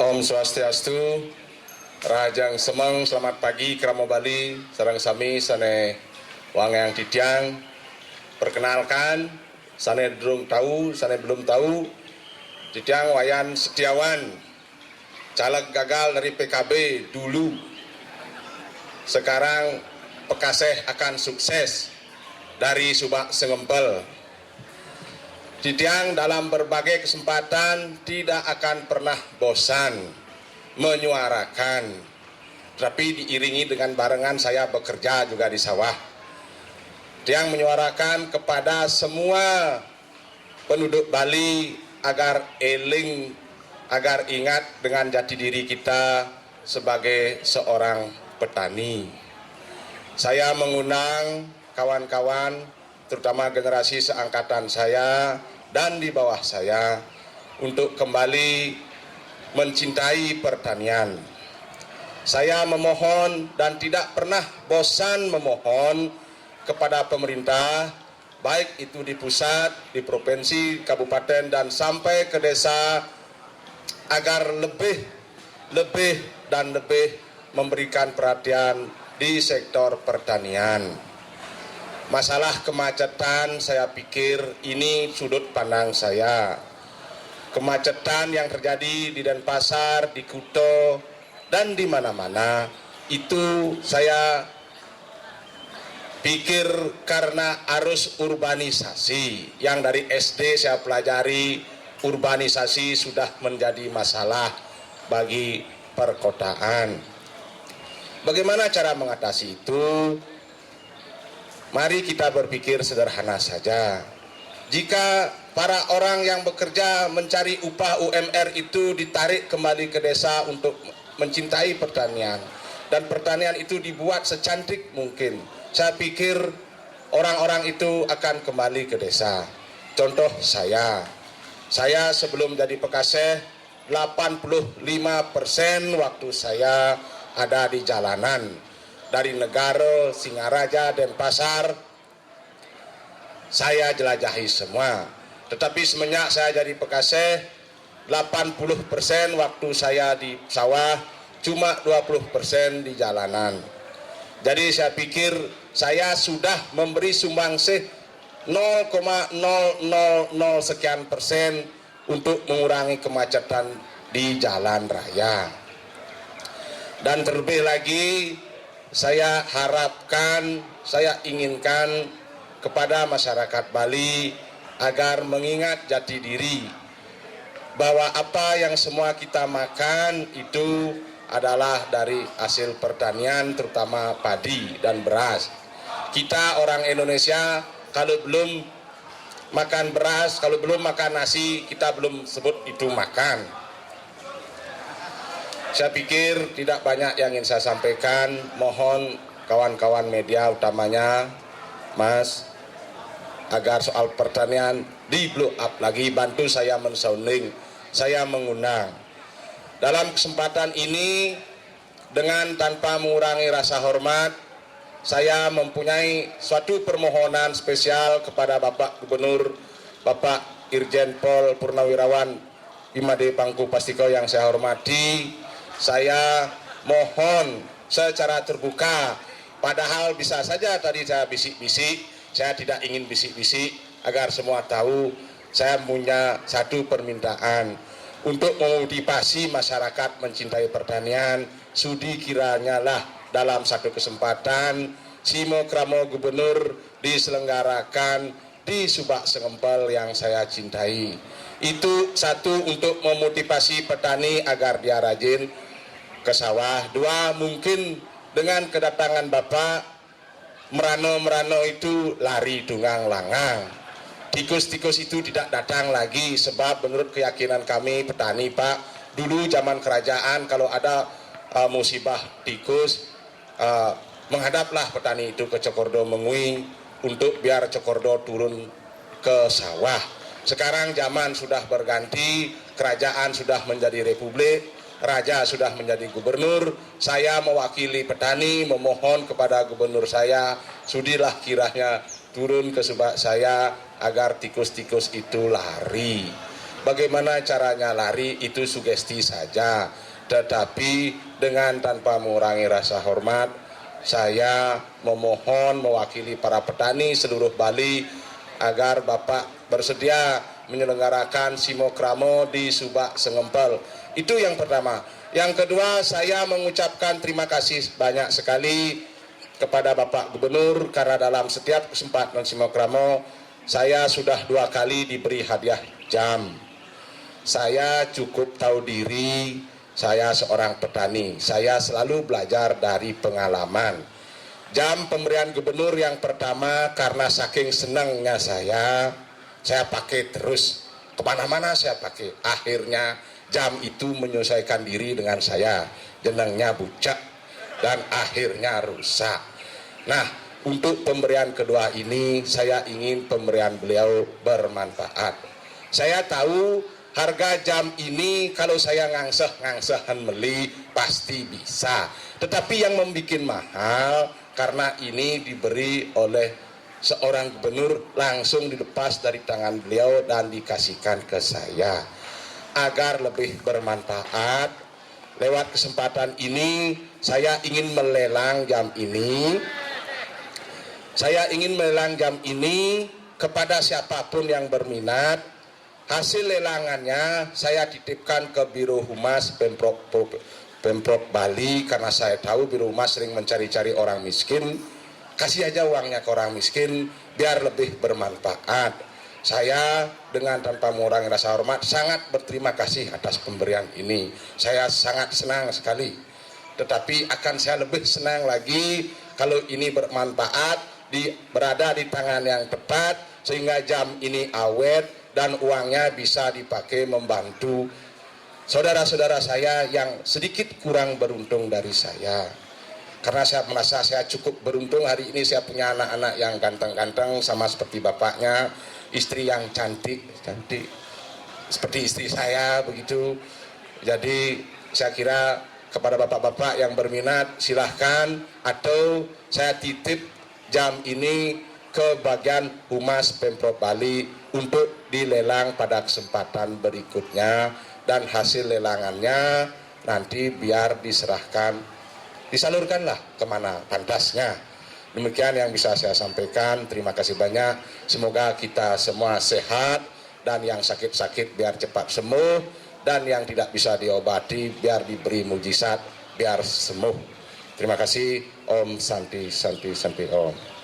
Om Swastiastu, Rajang Semeng, selamat pagi Kramo Bali, sarang sami sane wangyang tidiang. Perkenalkan, sane durung tahu, sane belum tahu, tidiang Wayan Setiawan, caleg gagal dari PKB dulu. Sekarang Pekaseh akan sukses dari Subak Sengempel. Tidiang dalam berbagai kesempatan tidak akan pernah bosan menyuarakan, tapi diiringi dengan barengan saya bekerja juga di sawah. Tidiang menyuarakan kepada semua penduduk Bali agar eling, agar ingat dengan jati diri kita sebagai seorang petani. Saya mengundang kawan-kawan, terutama generasi seangkatan saya dan di bawah saya, untuk kembali mencintai pertanian. Saya memohon dan tidak pernah bosan memohon kepada pemerintah, baik itu di pusat, di provinsi, kabupaten, dan sampai ke desa, agar lebih memberikan perhatian di sektor pertanian. Masalah kemacetan, saya pikir ini sudut pandang saya. Kemacetan yang terjadi di Denpasar, di Kuto, dan di mana-mana, itu saya pikir karena arus urbanisasi. Yang dari SD saya pelajari, urbanisasi sudah menjadi masalah bagi perkotaan. Bagaimana cara mengatasi itu? Mari kita berpikir sederhana saja. Jika para orang yang bekerja mencari upah UMR itu ditarik kembali ke desa untuk mencintai pertanian, dan pertanian itu dibuat secantik mungkin, saya pikir orang-orang itu akan kembali ke desa. Contoh saya sebelum jadi Pekaseh, 85% waktu saya ada di jalanan. Dari Negara, Singaraja, Denpasar, saya jelajahi semua. Tetapi semenjak saya jadi Pekaseh, 80% waktu saya di sawah, cuma 20% di jalanan. Jadi saya pikir saya sudah memberi sumbangsih 0,000 sekian persen untuk mengurangi kemacetan di jalan raya. Dan terlebih lagi, saya harapkan, saya inginkan kepada masyarakat Bali agar mengingat jati diri bahwa apa yang semua kita makan itu adalah dari hasil pertanian, terutama padi dan beras. Kita orang Indonesia kalau belum makan beras, kalau belum makan nasi, kita belum sebut itu makan. Saya pikir tidak banyak yang ingin saya sampaikan. Mohon kawan-kawan media, utamanya Mas, agar soal pertanian di blow up lagi, bantu saya mensounding, saya mengundang. Dalam kesempatan ini, dengan tanpa mengurangi rasa hormat, saya mempunyai suatu permohonan spesial kepada Bapak Gubernur, Bapak Irjen Pol Purnawirawan Imade Pangku Pastiko yang saya hormati. Saya mohon secara terbuka, padahal bisa saja tadi saya bisik-bisik, saya tidak ingin bisik-bisik, agar semua tahu saya punya satu permintaan untuk memotivasi masyarakat mencintai pertanian. Sudi kiranya lah dalam satu kesempatan Simo Kramo Gubernur diselenggarakan di Subak Sengempel yang saya cintai. Itu satu, untuk memotivasi petani agar dia rajin ke sawah. Dua, mungkin dengan kedatangan Bapak, merano-merano itu lari tunggang langang. Tikus-tikus itu tidak datang lagi, sebab menurut keyakinan kami petani, Pak, dulu zaman kerajaan kalau ada musibah tikus, menghadaplah petani itu ke Cokordo Mengui untuk biar Cokordo turun ke sawah. Sekarang zaman sudah berganti, kerajaan sudah menjadi republik, raja sudah menjadi gubernur. Saya mewakili petani memohon kepada gubernur saya, sudilah kiranya turun ke Subak saya agar tikus-tikus itu lari. Bagaimana caranya lari itu sugesti saja, tetapi dengan tanpa mengurangi rasa hormat, saya memohon mewakili para petani seluruh Bali agar Bapak bersedia menyelenggarakan Simokramo di Subak Sengempel. Itu yang pertama. Yang kedua, saya mengucapkan terima kasih banyak sekali kepada Bapak Gubernur karena dalam setiap kesempatan Simokramo saya sudah 2 kali diberi hadiah jam. Saya cukup tahu diri, saya seorang petani, saya selalu belajar dari pengalaman. Jam pemberian gubernur yang pertama karena saking senangnya saya pakai terus, kemana-mana saya pakai. Akhirnya jam itu menyesuaikan diri dengan saya, jenengnya bucak dan akhirnya rusak. Nah, untuk pemberian kedua ini saya ingin pemberian beliau bermanfaat. Saya tahu harga jam ini kalau saya ngangseh-ngangsehan beli pasti bisa. Tetapi yang membuat mahal karena ini diberi oleh seorang gubernur langsung dilepas dari tangan beliau dan dikasihkan ke saya. Agar lebih bermanfaat, lewat kesempatan ini saya ingin melelang jam ini. Saya ingin melelang jam ini kepada siapapun yang berminat. Hasil lelangannya saya titipkan ke Biro Humas Pemprov Bali karena saya tahu Biro Humas sering mencari-cari orang miskin. Kasih aja uangnya ke orang miskin biar lebih bermanfaat. Saya dengan tanpa mengurangi rasa hormat sangat berterima kasih atas pemberian ini. Saya sangat senang sekali. Tetapi akan saya lebih senang lagi kalau ini bermanfaat, berada di tangan yang tepat sehingga jam ini awet dan uangnya bisa dipakai membantu saudara-saudara saya yang sedikit kurang beruntung dari saya. Karena saya merasa saya cukup beruntung hari ini saya punya anak-anak yang ganteng-ganteng sama seperti bapaknya, istri yang cantik seperti istri saya begitu. Jadi saya kira kepada bapak-bapak yang berminat silahkan, atau saya titip jam ini ke bagian Humas Pemprov Bali untuk dilelang pada kesempatan berikutnya, dan hasil lelangannya nanti biar disalurkanlah kemana pantasnya. Demikian yang bisa saya sampaikan. Terima kasih banyak. Semoga kita semua sehat, dan yang sakit-sakit biar cepat sembuh, dan yang tidak bisa diobati biar diberi mujizat biar sembuh. Terima kasih. Om Santi Santi Santi Om.